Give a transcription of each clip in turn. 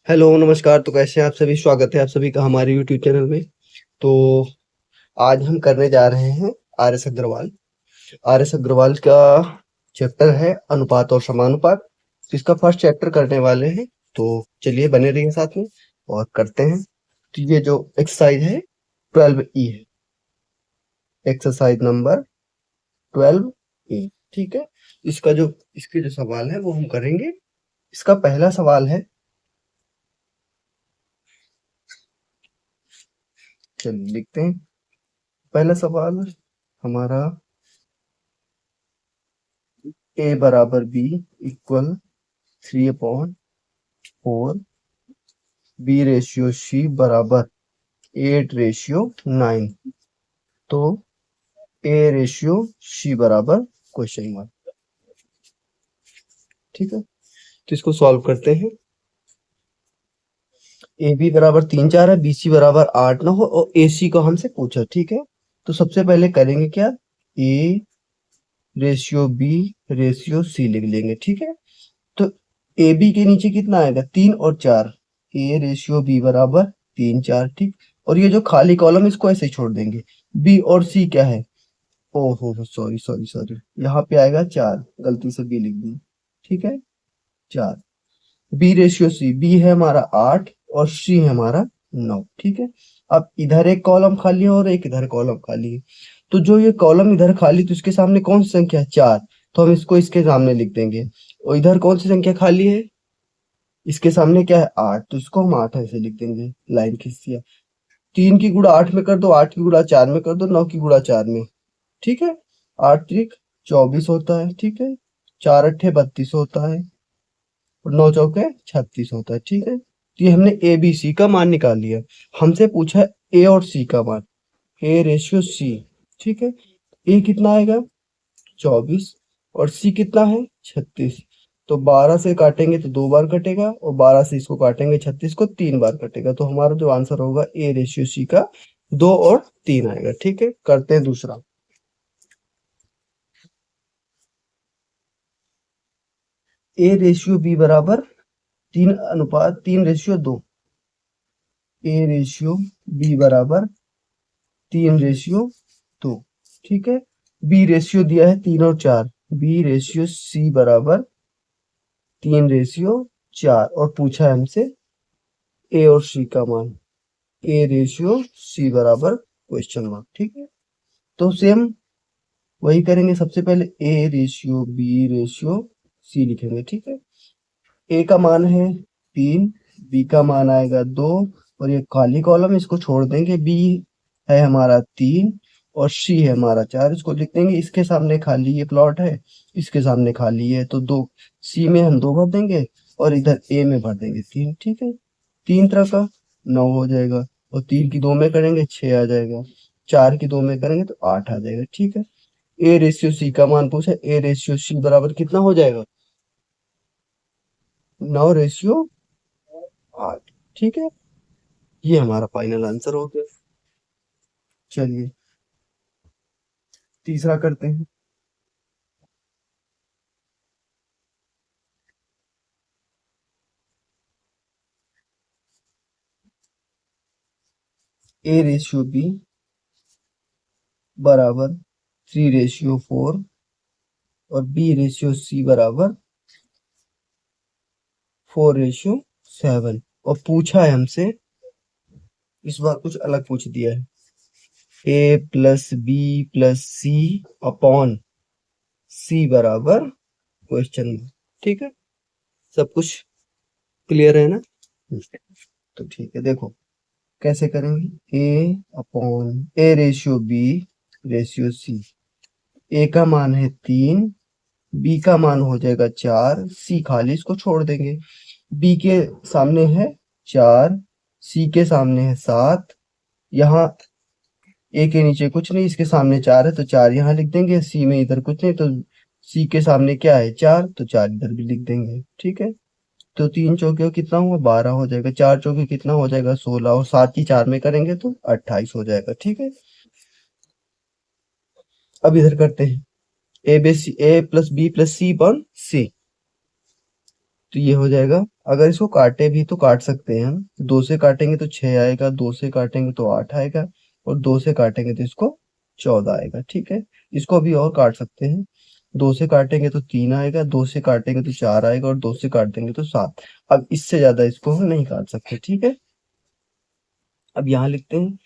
Hello नमस्कार। तो कैसे हैं आप सभी? स्वागत है आप सभी का हमारे यूट्यूब चैनल में। तो आज हम करने जा रहे हैं R S Agarwal. R S Agarwal का चैप्टर है अनुपात और समानुपात। तो इसका फर्स्ट चैप्टर करने वाले हैं। तो चलिए बने रहिए साथ में और करते हैं। तो ये जो एक्सरसाइज है 12E है, एक्सरसाइज नंबर 12E। ठीक है। इसके जो सवाल है वो हम करेंगे। इसका पहला सवाल है, चलिए लिखते हैं। पहला सवाल हमारा a बराबर b equal 3/4, b ratio c बराबर 8/9। तो a रेशियो c बराबर क्वेश्चन मार्क। ठीक है। तो इसको सॉल्व करते हैं। ए बी बराबर 3 4 है, बी सी बराबर 8 9 हो और ए सी को हमसे पूछा। ठीक है। तो सबसे पहले करेंगे क्या, a ratio b ratio c लिख लेंगे। ठीक है। तो ए बी के नीचे कितना आएगा, 3 और 4। ए रेशियो बी बराबर 3 4। ठीक। और ये जो खाली कॉलम इसको ऐसे ही छोड़ देंगे। बी और सी क्या है, ओहो सॉरी सॉरी सॉरी, यहाँ पे आएगा 4, गलती से बी लिख दी। ठीक है, 4। बी रेशियो सी, बी है हमारा 8 और सी है हमारा 9। ठीक है। अब इधर एक कॉलम खाली है और एक इधर कॉलम खाली है। तो जो ये कॉलम इधर खाली, तो इसके सामने कौन सी संख्या है, 4। तो हम इसको इसके सामने लिख देंगे। और इधर कौन सी संख्या खाली है, इसके सामने क्या है, 8। तो इसको हम 8 ऐसे लिख देंगे, लाइन खींच दिया। 3 की गुणा 8 में कर दो, 8 की गुणा 4 में कर दो, 9 की गुणा 4 में। ठीक है। 8 त्रिक 24 होता है। ठीक है। 4 अट्ठे 32 होता है और 9 चौके 36 होता है। ठीक है। तो ये हमने ए बी सी का मान निकाल लिया। हमसे पूछा है ए और सी का मान, ए रेशियो सी। ठीक है। ए कितना आएगा 24 और सी कितना है 36। तो 12 से काटेंगे तो 2 बार कटेगा और 12 से इसको काटेंगे 36 को 3 बार कटेगा। तो हमारा जो आंसर होगा ए रेशियो सी का 2 और 3 आएगा। ठीक है। करते हैं दूसरा। ए रेशियो बी बराबर 3:3:2। ए रेशियो बी बराबर 3:2। ठीक है। बी रेशियो दिया है 3 और 4। बी रेशियो सी बराबर 3:4 और पूछा है हमसे ए और सी का मान, ए रेशियो सी बराबर क्वेश्चन मार्क। ठीक है। तो सेम वही करेंगे। सबसे पहले A ratio B ratio C लिखेंगे। ठीक है। ए का मान है 3, बी का मान आएगा 2 और ये खाली कॉलम इसको छोड़ देंगे। बी है हमारा 3 और सी है हमारा 4, इसको लिख देंगे। इसके सामने खाली ये प्लॉट है, इसके सामने खाली है, तो 2 सी में हम 2 भर देंगे और इधर ए में भर देंगे 3। ठीक है। 3 तरह का 9 हो जाएगा और 3 की 2 में करेंगे 6 आ जाएगा, 4 की 2 में करेंगे तो 8 आ जाएगा। ठीक है। ए रेशियो सी का मान पूछा, ए रेशियो सी बराबर कितना हो जाएगा, 9:8। ठीक है। ये हमारा फाइनल आंसर हो गया। चलिए तीसरा करते हैं। ए रेशियो बी बराबर 3:4 और बी रेशियो सी बराबर 4:7। और पूछा है हमसे, इस बार कुछ अलग पूछ दिया है, ए plus B plus C upon सी बराबर क्वेश्चन मार्क। ठीक है। सब कुछ क्लियर है ना? तो ठीक है, देखो कैसे करेंगे। A upon A ratio B ratio C. A का मान है 3, बी का मान हो जाएगा 4, सी खाली इसको छोड़ देंगे। बी के सामने है 4, सी के सामने है 7। यहाँ ए के नीचे कुछ नहीं, इसके सामने 4 है तो 4 यहाँ लिख देंगे। सी में इधर कुछ नहीं तो सी के सामने क्या है 4, तो 4 इधर भी लिख देंगे। ठीक है। तो 3 चौके कितना हुआ 12 हो जाएगा, 4 चौके कितना हो जाएगा 16 और 7 की 4 में करेंगे तो 28 हो जाएगा। ठीक है। अब इधर करते हैं A B C, A plus B plus C upon C. तो ये हो जाएगा। अगर इसको काटे भी तो काट सकते हैं हम, 2 से काटेंगे तो 6 आएगा, 2 से काटेंगे तो 8 आएगा, और 2 से काटेंगे तो इसको 14 आएगा, ठीक है। इसको अभी और काट सकते हैं, 2 से काटेंगे तो 3 आएगा, 2 से काटेंगे तो 4 आएगा, और 2 से काट देंगे तो 7। अब इससे ज्यादा इसको हम नहीं काट सकते, ठीक है। अब यहाँ लिखते हैं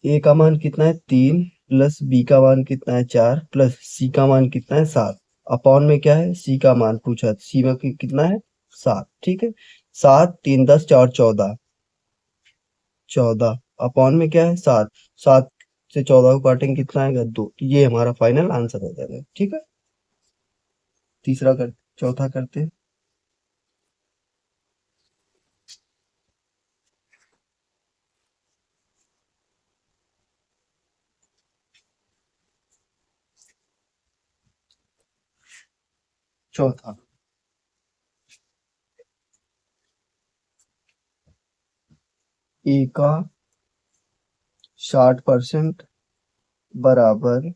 ए का मान कितना है 3, प्लस बी का मान कितना है 4, प्लस सी का मान कितना है 7। अपॉन में क्या है, सी का मान पूछा, सी में कितना है 7, ठीक है। 7 3 10 4 14, 14 अपॉन में क्या है 7, 7 से 14 को काटेंगे कितना आएगा 2। ये हमारा फाइनल आंसर हो जाएगा, ठीक है। तीसरा कर, चौथा करते हैं। चौथा, ए का 60% बराबर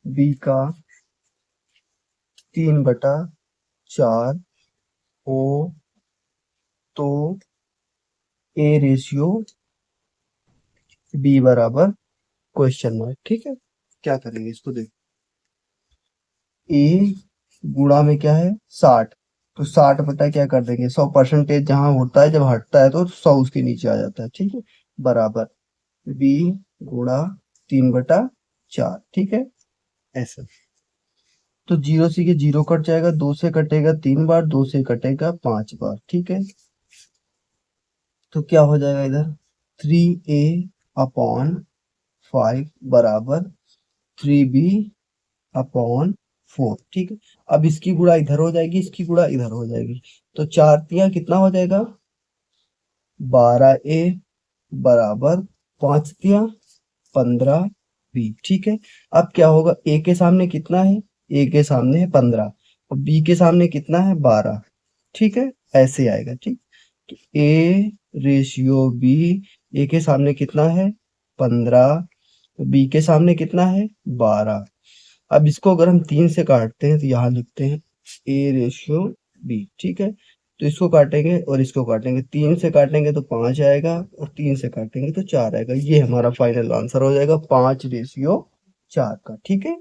बी का 3/4 हो तो ए रेशियो बी बराबर क्वेश्चन मार्क, ठीक है। क्या करेंगे इसको, देख, ए गुणा में क्या है 60, तो 60 बटा क्या कर देंगे 100%, जहां होता है जब हटता है तो 100 उसके नीचे आ जाता है, ठीक है। बराबर बी गुणा 3/4, ठीक है, ऐसे। तो 0 से ये 0 कट जाएगा, 2 से कटेगा 3 बार, 2 से कटेगा 5 बार, ठीक है। तो क्या हो जाएगा इधर 3a/5 बराबर 3b/4, ठीक है। अब इसकी गुणा इधर हो जाएगी, इसकी गुणा इधर हो जाएगी, तो 4 कितना हो जाएगा 12a बराबर 5 15b, ठीक है। अब क्या होगा, ए के सामने कितना है, ए के सामने है 15, और बी के सामने कितना है 12, ठीक है, ऐसे आएगा, ठीक। तो ए रेशियो बी, ए के सामने कितना है 15, बी के सामने कितना है 12। अब इसको अगर हम 3 से काटते हैं तो यहाँ लिखते हैं ए रेशियो बी, ठीक है। तो इसको काटेंगे और इसको काटेंगे, 3 से काटेंगे तो 5 आएगा, और 3 से काटेंगे तो 4 आएगा। ये हमारा फाइनल आंसर हो जाएगा 5/4 का, ठीक है।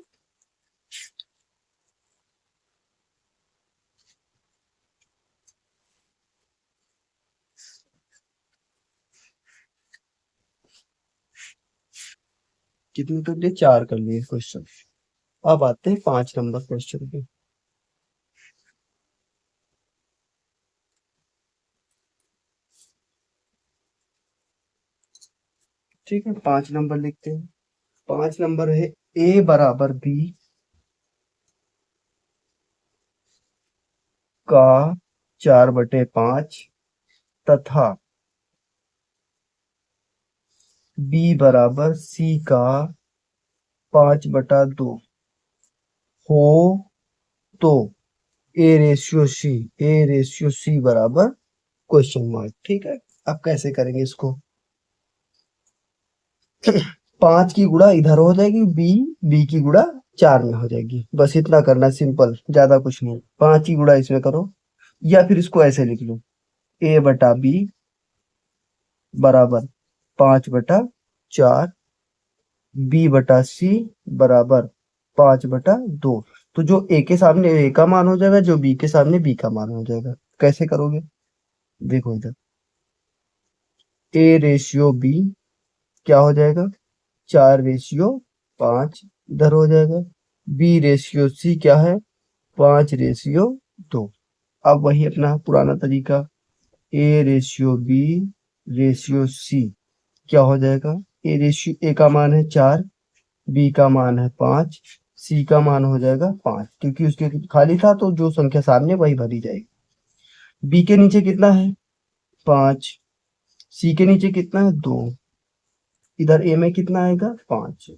कितने कर लिए, 4 कर लिए क्वेश्चन। अब आते हैं 5 नंबर क्वेश्चन पे। ठीक है, 5 नंबर लिखते हैं। 5 नंबर है ए बराबर बी का 4/5 तथा बी बराबर सी का 5/2 हो तो ए रेशियो सी बराबर क्वेश्चन मार्क, ठीक है। अब कैसे करेंगे इसको, 5 की गुणा इधर हो जाएगी, बी की गुणा 4 में हो जाएगी, बस इतना करना, सिंपल, ज्यादा कुछ नहीं। 5 की गुणा इसमें करो, या फिर इसको ऐसे लिख लो, ए बटा बी बराबर 5/4, बी बटा सी बराबर 5/2। तो जो ए के सामने ए का मान हो जाएगा, जो बी के सामने बी का मान हो जाएगा। कैसे करोगे, देखो इधर, ए रेशियो बी क्या हो जाएगा 4/5 इधर हो जाएगा, बी रेशियो सी क्या है 5/2। अब वही अपना पुराना तरीका, A ratio B ratio C क्या हो जाएगा, ए का मान है 4, बी का मान है 5, सी का मान हो जाएगा 5, क्योंकि उसके खाली था तो जो संख्या सामने वही भरी जाएगी। बी के नीचे कितना है 5, सी के नीचे कितना है 2, इधर ए में कितना आएगा 5,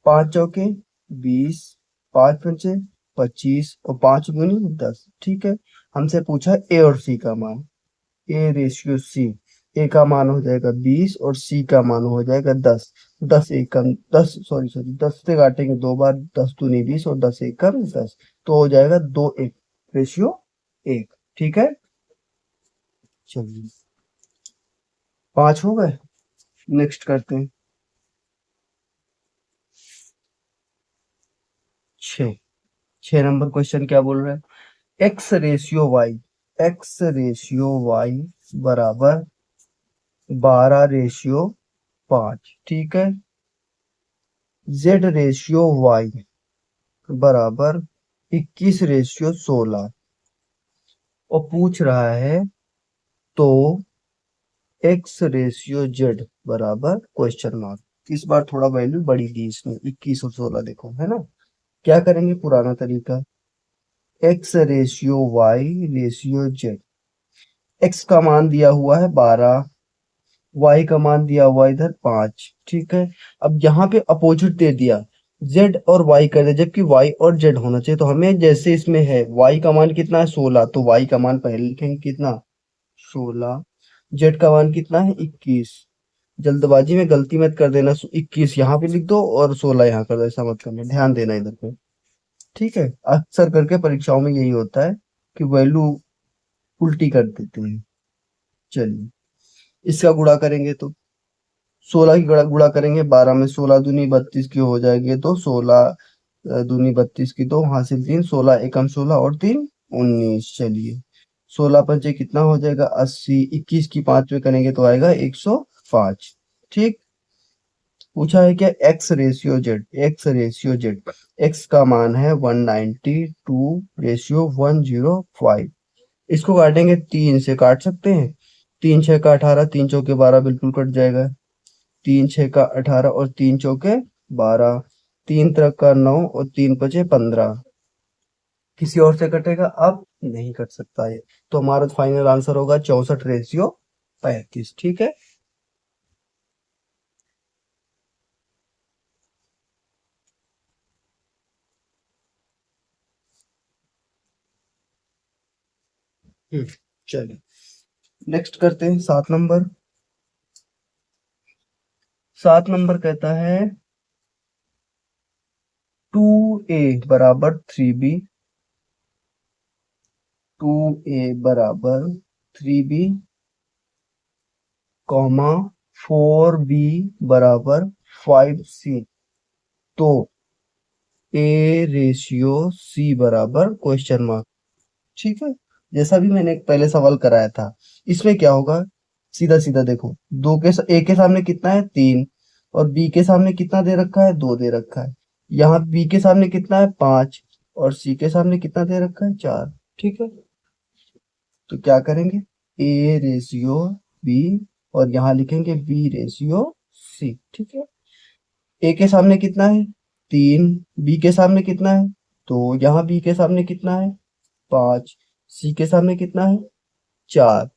5 चौके 20, 5 पंचे 25, और 5 गुनी 10, ठीक है। हमसे पूछा ए और सी का मान, ए रेशियो सी, ए का मान हो जाएगा 20 और सी का मान हो जाएगा 10। 10 एक कम 10, सॉरी 10 से काटेंगे 2 बार, 10 दूनी 20 और 10 एक कम 10, तो हो जाएगा 2 1 रेशियो 1, ठीक है। चलिए 5 हो गए। नेक्स्ट करते हैं 6। 6 नंबर क्वेश्चन क्या बोल रहा है, एक्स रेशियो वाई बराबर 12:5, ठीक है। जेड रेशियो वाई बराबर 21:16 और पूछ रहा है तो एक्स रेशियो जेड बराबर क्वेश्चन मार्क। इस बार थोड़ा वैल्यू बड़ी दी इसमें, 21 और 16 देखो, है ना। क्या करेंगे, पुराना तरीका, X ratio Y ratio Z. X का मान दिया हुआ है 12, वाई का मान दिया हुआ इधर 5, ठीक है। अब यहाँ पे अपोजिट दे दिया, जेड और वाई कर दिया, जबकि वाई और जेड होना चाहिए। तो हमें जैसे इसमें है वाई का मान कितना है 16, तो वाई का मान पहले लिखेंगे कितना 16, जेड का मान कितना है 21। जल्दबाजी में गलती मत कर देना, 21 यहाँ पे लिख दो और 16 यहाँ कर दो, ऐसा मत करना, ध्यान देना इधर पे, ठीक है। अक्सर करके परीक्षाओं में यही होता है कि वैल्यू उल्टी कर देते हैं। चलिए इसका गुणा करेंगे तो 16 की गुणा करेंगे, 12 में 16 दूनी 32 की हो जाएगी, तो 16 दूनी 32 की, 2 हासिल 3, 16 एकम 16 और 3 19। चलिए 16 पंचे कितना हो जाएगा 80, 21 की 5 में करेंगे तो आएगा 105, ठीक। पूछा है क्या, एक्स रेशियो जेड, एक्स का मान है 192:105। इसको काटेंगे, 3 से काट सकते हैं, 3 6 का 18, 3 चौके 12 बिल्कुल कट जाएगा, 3 6 का 18 और 3 चौके 12, 3 त्रिक का 9 और 3 बचे 15। किसी और से कटेगा, अब नहीं कट सकता है, तो हमारा फाइनल आंसर होगा 64:35, ठीक है। चलिए नेक्स्ट करते हैं 7 नंबर। 7 नंबर कहता है 2a बराबर 3b, 2a बराबर 3b कॉमा 4b बराबर 5c, तो ए रेशियो सी बराबर क्वेश्चन मार्क, ठीक है। जैसा भी मैंने पहले सवाल कराया था, इसमें क्या होगा, सीधा सीधा देखो, ए के सामने कितना है 3 और बी के सामने कितना दे रखा है 2 दे रखा है। यहाँ बी के सामने कितना है 5 और सी के सामने कितना दे रखा है 4, ठीक है। तो क्या करेंगे, ए रेशियो बी और यहाँ लिखेंगे बी रेशियो सी, ठीक है। ए के सामने कितना है 3, बी के सामने कितना है, तो यहाँ बी के सामने कितना है 5, सी के सामने कितना है 4,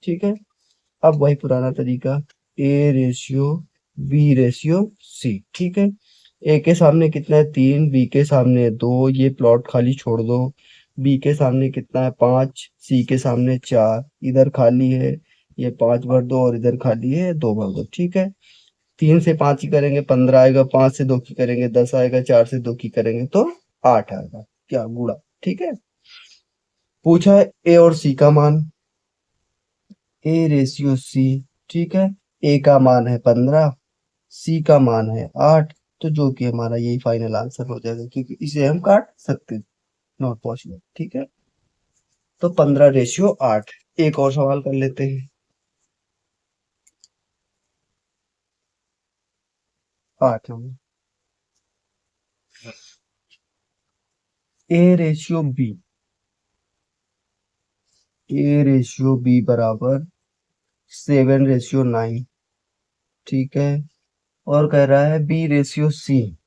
ठीक है। अब वही पुराना तरीका, A ratio B ratio C, ठीक है। ए के सामने कितना है 3, बी के सामने 2, ये प्लॉट खाली छोड़ दो। बी के सामने कितना है 5, सी के सामने 4, इधर खाली है, ये 5 भर दो और इधर खाली है 2 भर दो, ठीक है। 3 से 5 की करेंगे 15 आएगा, 5 से 2 की करेंगे 10 आएगा, 4 से 2 की करेंगे तो 8 आएगा, क्या गुणा, ठीक है। पूछा है ए और सी का मान, ए रेशियो सी, ठीक है। ए का मान है 15, सी का मान है 8, तो जो कि हमारा यही फाइनल आंसर हो जाएगा, क्योंकि इसे हम काट सकते हैं, नॉट पॉसिबल, ठीक है। तो 15:8। एक और सवाल कर लेते हैं 8 number, A ratio B, A ratio B बराबर 7:9, ठीक है। और कह रहा है B ratio C,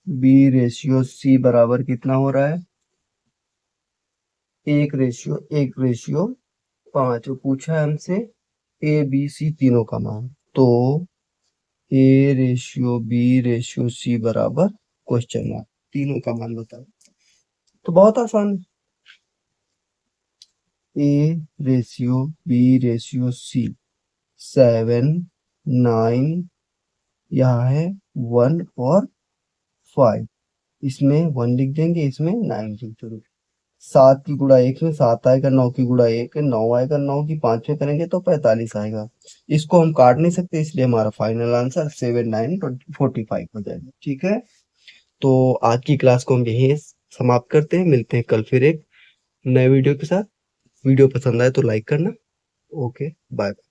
B ratio C बराबर कितना हो रहा है 1:1:5। पूछा है हमसे ए बी सी तीनों का मान, तो A ratio B ratio C बराबर क्वेश्चन मार्क, तीनों का मान बताओ। तो बहुत आसान है, A ratio B ratio C 7 9, यहाँ है 1 और 5, इसमें 1 लिख देंगे, इसमें 9 लिख देंगे। 7 की गुणा 1 में 7 आएगा, 9 की गुणा 1 9 आएगा, 9 की 5 में करेंगे तो 45 आएगा। इसको हम काट नहीं सकते, इसलिए हमारा फाइनल आंसर 7 9 45 हो जाएगा। ठीक है, तो आज की क्लास को हम यहीं समाप्त करते हैं। मिलते हैं कल फिर एक नए वीडियो के साथ। वीडियो पसंद आए तो लाइक करना। Okay, bye.